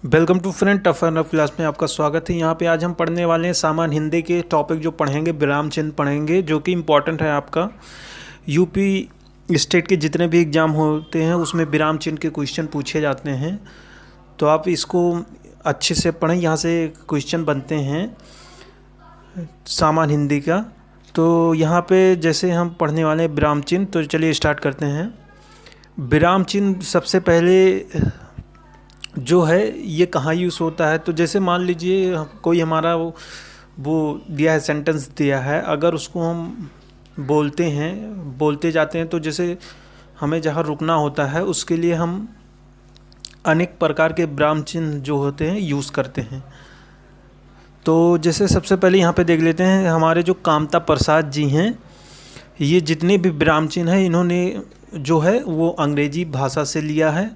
Welcome to friend tough and rough class में आपका स्वागत है। यहाँ पे आज हम पढ़ने वाले हैं सामान्य हिंदी के टॉपिक जो पढ़ेंगे, विराम चिन्ह पढ़ेंगे, जो कि इम्पॉर्टेंट है। आपका यूपी स्टेट के जितने भी एग्ज़ाम होते हैं उसमें विराम चिन्ह के क्वेश्चन पूछे जाते हैं, तो आप इसको अच्छे से पढ़ें। यहाँ से क्वेश्चन बनते हैं सामान्य हिंदी का। तो यहाँ पे जैसे हम पढ़ने वाले हैं विराम चिन्ह, तो चलिए स्टार्ट करते हैं। विराम चिन्ह सबसे पहले जो है ये कहाँ यूज़ होता है, तो जैसे मान लीजिए कोई हमारा वो दिया है, सेंटेंस दिया है, अगर उसको हम बोलते जाते हैं, तो जैसे हमें जहाँ रुकना होता है उसके लिए हम अनेक प्रकार के विराम चिन्ह जो होते हैं यूज़ करते हैं। तो जैसे सबसे पहले यहाँ पे देख लेते हैं, हमारे जो कामता प्रसाद जी हैं, ये जितने भी विराम चिन्ह हैं इन्होंने जो है वो अंग्रेजी भाषा से लिया है।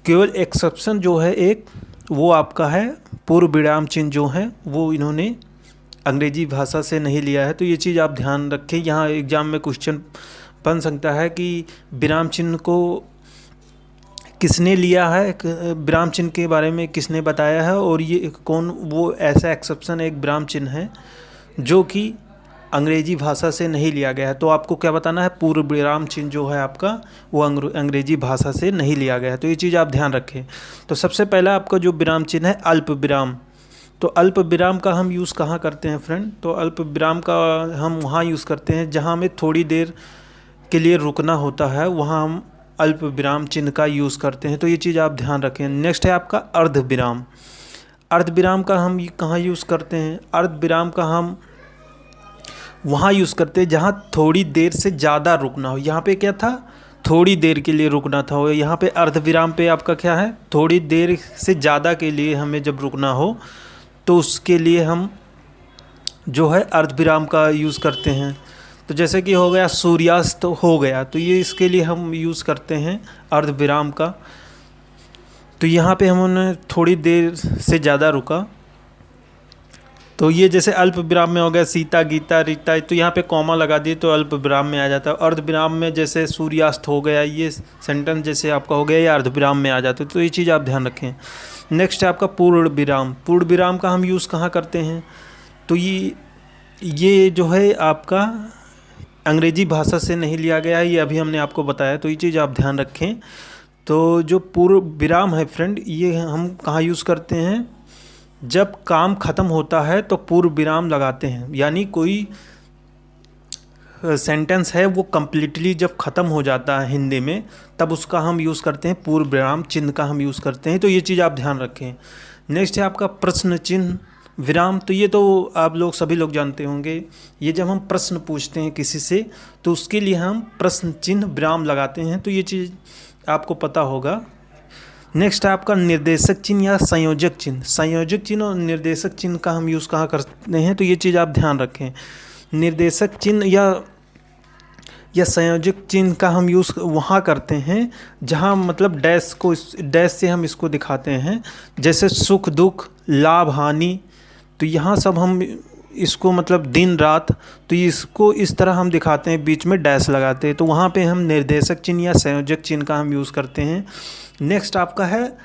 केवल एक्सेप्शन जो है एक, वो आपका है पूर्व विराम चिन्ह जो है वो इन्होंने अंग्रेजी भाषा से नहीं लिया है। तो ये चीज़ आप ध्यान रखें। यहाँ एग्ज़ाम में क्वेश्चन बन सकता है कि विराम चिन्ह को किसने लिया है, विराम चिन्ह के बारे में किसने बताया है, और ये कौन वो ऐसा एक्सेप्शन एक विराम चिन्ह है जो कि अंग्रेजी भाषा से नहीं लिया गया है। तो आपको क्या बताना है, पूर्व विराम चिन्ह जो है आपका वो अंग्रेजी भाषा से नहीं लिया गया है। तो ये चीज़ आप ध्यान रखें। तो सबसे पहला आपका जो विराम चिन्ह है अल्प विराम। तो अल्प विराम का हम यूज़ कहाँ करते हैं फ्रेंड, तो अल्प विराम का हम वहाँ यूज़ करते हैं जहाँ हमें थोड़ी देर के लिए रुकना होता है, वहाँ हम अल्प विराम चिन्ह का यूज़ करते हैं। तो ये चीज़ आप ध्यान रखें। नेक्स्ट है आपका अर्ध विराम। अर्ध विराम का हम कहाँ यूज़ करते हैं, अर्ध विराम का हम वहाँ यूज़ करते हैं जहाँ थोड़ी देर से ज़्यादा रुकना हो। यहाँ पे क्या था, थोड़ी देर के लिए रुकना था, और यहाँ पे अर्ध विराम पे आपका क्या है, थोड़ी देर से ज़्यादा के लिए हमें जब रुकना हो तो उसके लिए हम जो है अर्ध विराम का यूज़ करते हैं। तो जैसे कि हो गया सूर्यास्त हो गया, तो ये इसके लिए हम यूज़ करते हैं अर्ध विराम का। तो यहाँ पे हमने थोड़ी देर से ज़्यादा रुका, तो ये जैसे अल्प विराम में हो गया सीता गीता रीता, तो यहाँ पे कॉमा लगा दिए तो अल्प विराम में आ जाता है। अर्ध विराम में जैसे सूर्यास्त हो गया, ये सेंटेंस जैसे आपका हो गया, ये अर्ध विराम में आ जाता है। तो ये चीज़ आप ध्यान रखें। नेक्स्ट है आपका पूर्ण विराम। पूर्ण विराम का हम यूज़ कहाँ करते हैं, तो ये जो है आपका अंग्रेजी भाषा से नहीं लिया गया है, ये अभी हमने आपको बताया। तो ये चीज़ आप ध्यान रखें। तो जो पूर्ण विराम है फ्रेंड, ये हम कहाँ यूज़ करते हैं, जब काम ख़त्म होता है तो पूर्व विराम लगाते हैं। यानी कोई सेंटेंस है वो कम्प्लीटली जब ख़त्म हो जाता है हिंदी में, तब उसका हम यूज़ करते हैं, पूर्व विराम चिन्ह का हम यूज़ करते हैं। तो ये चीज़ आप ध्यान रखें। नेक्स्ट है आपका प्रश्न चिन्ह विराम। तो ये तो आप लोग सभी लोग जानते होंगे, ये जब हम प्रश्न पूछते हैं किसी से तो उसके लिए हम प्रश्न चिन्ह विराम लगाते हैं। तो ये चीज़ आपको पता होगा। नेक्स्ट है आपका निर्देशक चिन्ह या संयोजक चिन्ह। संयोजक चिन्ह और निर्देशक चिन्ह का हम यूज़ कहाँ करते हैं, तो ये चीज़ आप ध्यान रखें। निर्देशक चिन्ह या संयोजक चिन्ह का हम यूज़ वहाँ करते हैं जहाँ मतलब डैश से हम इसको दिखाते हैं, जैसे सुख दुख लाभ हानि। तो यहाँ सब हम इसको मतलब दिन रात, तो इसको इस तरह हम दिखाते हैं, बीच में डैश लगाते हैं। तो वहाँ पे हम निर्देशक चिन्ह या संयोजक चिन्ह का हम यूज़ करते हैं। नेक्स्ट आपका है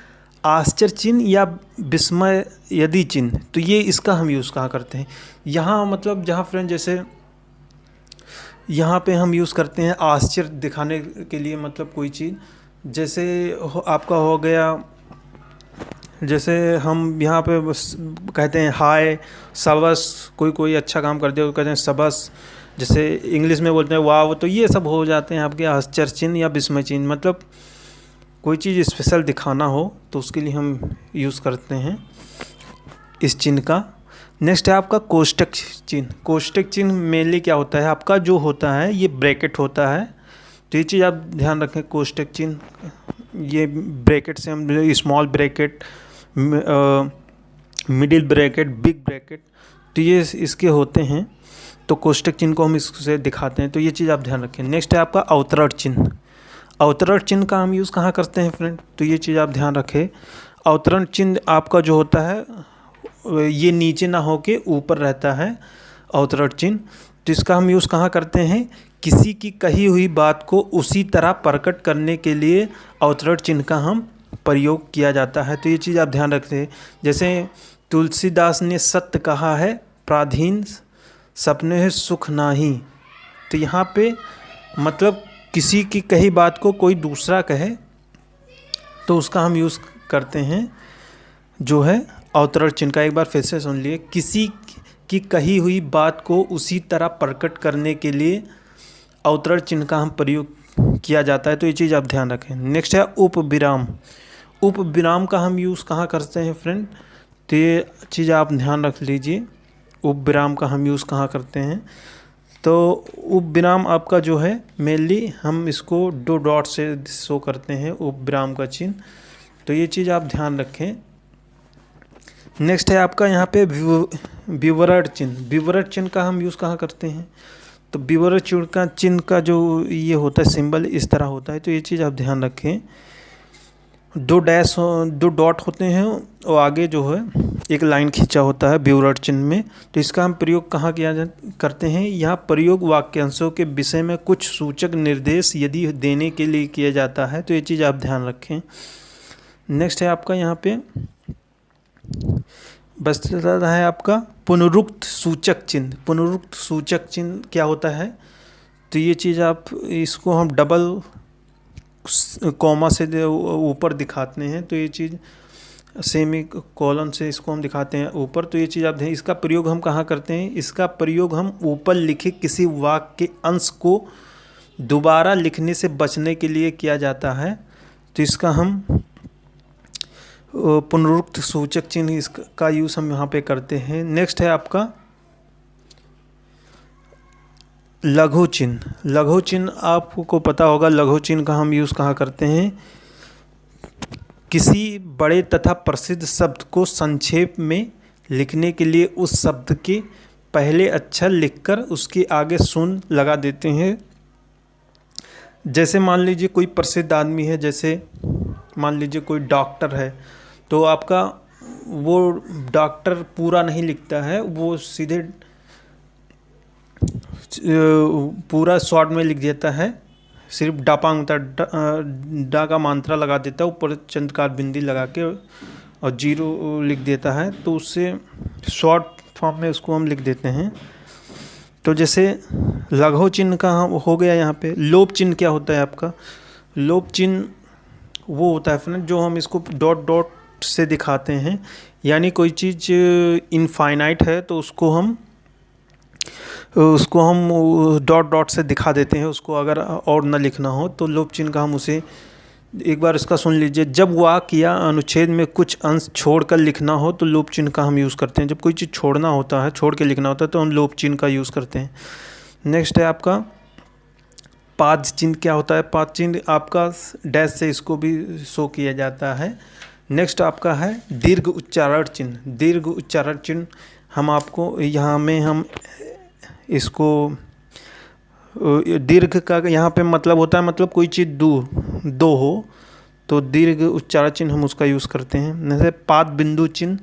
आश्चर्य चिन्ह या विस्मय यदि चिन्ह। तो ये इसका हम यूज़ कहाँ करते हैं, यहाँ मतलब जहाँ फ्रेंड जैसे यहाँ पे हम यूज़ करते हैं आश्चर्य दिखाने के लिए, मतलब कोई चीज़ जैसे आपका हो गया, जैसे हम यहाँ पे कहते हैं हाय सबस, कोई अच्छा काम कर दिया तो कहते हैं सबस, जैसे इंग्लिश में बोलते हैं वाव। तो ये सब हो जाते हैं आपके आश्चर्य चिन्ह या विस्मय चिन्ह। मतलब कोई चीज़ स्पेशल दिखाना हो तो उसके लिए हम यूज़ करते हैं इस चिन्ह का। नेक्स्ट है आपका कोष्टक चिन्ह। कोष्टक चिन्ह मेनली क्या होता है, आपका जो होता है ये ब्रैकेट होता है। तो ये चीज़ आप ध्यान रखें। कोष्टक चिन्ह, ये ब्रैकेट से हम small bracket, middle bracket, big bracket, तो ये इसके होते हैं। तो कोष्टक चिन्ह को हम इससे दिखाते हैं। तो ये चीज़ आप ध्यान रखें। नेक्स्ट है आपका अवतरण चिन्ह। अवतरण चिन्ह का हम यूज़ कहाँ करते हैं फ्रेंड, तो ये चीज़ आप ध्यान रखें। अवतरण चिन्ह आपका जो होता है ये नीचे ना होके ऊपर रहता है अवतरण चिन्ह। तो इसका हम यूज़ कहाँ करते हैं, किसी की कही हुई बात को उसी तरह प्रकट करने के लिए अवतरण चिन्ह का हम प्रयोग किया जाता है, तो ये चीज़ आप ध्यान रखते। जैसे तुलसीदास ने सत्य कहा है, प्राधीन सपने है सुख नाही। तो यहाँ पे मतलब किसी की कही बात को कोई दूसरा कहे तो उसका हम यूज़ करते हैं जो है अवतरण चिन्ह का। एक बार फिर से सुन लिए, किसी की कही हुई बात को उसी तरह प्रकट करने के लिए अवतरण चिन्ह का हम प्रयोग किया जाता है, तो ये चीज़ आप ध्यान रखें। नेक्स्ट है उपविराम। उपविराम का हम यूज़ कहाँ करते हैं फ्रेंड, तो ये चीज़ आप ध्यान रख लीजिए। उपविराम का हम यूज़ कहाँ करते हैं, तो उपविराम आपका जो है मेनली हम इसको दो डॉट से शो करते हैं, उपविराम का चिन्ह, तो ये चीज़ आप ध्यान रखें। नेक्स्ट है आपका यहाँ पे विवरण चिन्ह। विवरण चिन्ह का हम यूज़ कहाँ करते हैं, तो विवरण चिन्ह का जो ये होता है सिंबल इस तरह होता है, तो ये चीज़ आप ध्यान रखें। दो डॉट होते हैं और आगे जो है एक लाइन खींचा होता है विवरण चिन्ह में, तो इसका हम प्रयोग कहाँ करते हैं, यहाँ प्रयोग वाक्यांशों के विषय में कुछ सूचक निर्देश यदि देने के लिए किया जाता है, तो ये चीज़ आप ध्यान रखें। नेक्स्ट है आपका यहाँ पे बस है आपका पुनरुक्त सूचक चिन्ह। पुनरुक्त सूचक चिन्ह क्या होता है, तो ये चीज़ आप इसको हम डबल कॉमा से ऊपर दिखाते हैं, तो ये चीज़ सेमी कॉलन से इसको हम दिखाते हैं ऊपर, तो ये चीज़ आप इसका प्रयोग हम कहाँ करते हैं, इसका प्रयोग हम ऊपर लिखे किसी वाक्य के अंश को दोबारा लिखने से बचने के लिए किया जाता है, तो इसका हम पुनरुक्त सूचक चिन्ह इसका यूज़ हम यहाँ पे करते हैं। नेक्स्ट है आपका लघु चिन्ह। लघु चिन्ह आपको पता होगा, लघु चिन्ह का हम यूज़ कहाँ करते हैं, किसी बड़े तथा प्रसिद्ध शब्द को संक्षेप में लिखने के लिए उस शब्द के पहले अक्षर लिखकर उसके आगे शून्य लगा देते हैं। जैसे मान लीजिए कोई प्रसिद्ध आदमी है, जैसे मान लीजिए कोई डॉक्टर है, तो आपका वो डॉक्टर पूरा नहीं लिखता है, वो सीधे पूरा शॉर्ट में लिख देता है, सिर्फ डापांग डा का मात्रा लगा देता है, ऊपर चंद्रकार बिंदी लगा के और जीरो लिख देता है, तो उससे शॉर्ट फॉर्म में उसको हम लिख देते हैं। तो जैसे लघु चिन्ह का हो गया। यहाँ पे लोप चिन्ह क्या होता है आपका, लोप चिन्ह वो होता है फ्रेंड जो हम इसको डॉट डॉट से दिखाते हैं, यानी कोई चीज़ इनफाइनाइट है तो उसको हम डॉट डॉट से दिखा देते हैं, उसको अगर और न लिखना हो तो लोप चिन्ह का हम उसे एक बार इसका सुन लीजिए। जब वाक्य या अनुच्छेद में कुछ अंश छोड़कर लिखना हो तो लोप चिन्ह का हम यूज़ करते हैं। जब कोई चीज़ छोड़ना होता है, छोड़ के लिखना होता है, तो हम लोप चिन्ह का यूज़ करते हैं। नेक्स्ट है आपका पाद चिन्ह। क्या होता है पाद चिन्ह, आपका डैश से इसको भी शो किया जाता है। नेक्स्ट आपका है दीर्घ उच्चारण चिन्ह। दीर्घ उच्चारण चिन्ह हम आपको यहाँ में हम इसको दीर्घ का यहाँ पे मतलब होता है, मतलब कोई चीज़ दो हो तो दीर्घ उच्चारण चिन्ह हम उसका यूज़ करते हैं। जैसे पाद बिंदु चिन्ह,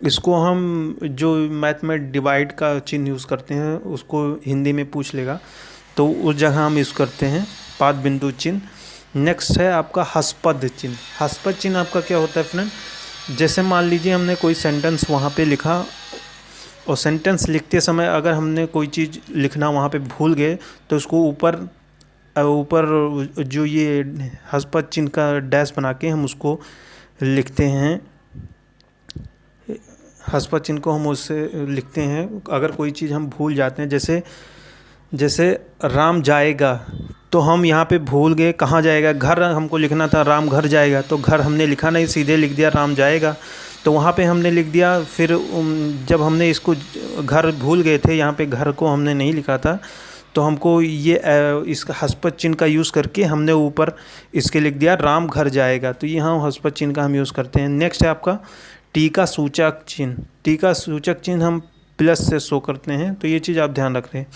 इसको हम जो मैथ में डिवाइड का चिन्ह यूज़ करते हैं उसको हिंदी में पूछ लेगा तो उस जगह हम यूज़ करते हैं पाद बिंदु चिन्ह। नेक्स्ट है आपका हस्पद चिन्ह। हस्पद चिन्ह आपका क्या होता है फ्रेंड, जैसे मान लीजिए हमने कोई सेंटेंस वहाँ पे लिखा और सेंटेंस लिखते समय अगर हमने कोई चीज़ लिखना वहाँ पे भूल गए तो उसको ऊपर जो ये हस्पद चिन्ह का डैश बना के हम उसको लिखते हैं। हस्पद चिन्ह को हम उससे लिखते हैं अगर कोई चीज़ हम भूल जाते हैं। जैसे राम जाएगा तो हम यहाँ पे भूल गए, कहाँ जाएगा, घर हमको लिखना था, राम घर जाएगा, तो घर हमने लिखा नहीं, सीधे लिख दिया राम जाएगा, तो वहाँ पे हमने लिख दिया। फिर जब हमने इसको घर भूल गए थे, यहाँ पे घर को हमने नहीं लिखा था, तो हमको ये इसका हस्पद चिन्ह का यूज़ करके हमने ऊपर इसके लिख दिया राम घर जाएगा, तो यहाँ हस्पद चिन्ह का हम यूज़ करते हैं। नेक्स्ट है आपका टीका सूचक चिन्ह। टीका सूचक चिन्ह हम प्लस से शो करते हैं, तो ये चीज़ आप ध्यान रख रहे हैं।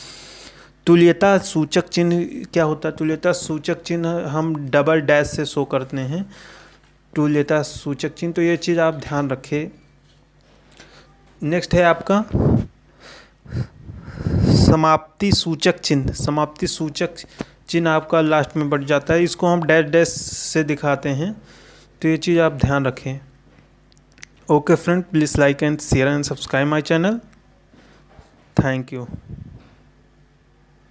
तुल्यता सूचक चिन्ह क्या होता है, तुल्यता सूचक चिन्ह हम डबल डैश से शो करते हैं, तुल्यता सूचक चिन्ह, तो ये चीज़ आप ध्यान रखें। नेक्स्ट है आपका समाप्ति सूचक चिन्ह। समाप्ति सूचक चिन्ह आपका लास्ट में बढ़ जाता है, इसको हम डैश डैश से दिखाते हैं, तो तो ये चीज़ आप ध्यान रखें। Okay friend, please like and share and subscribe my channel. Thank you.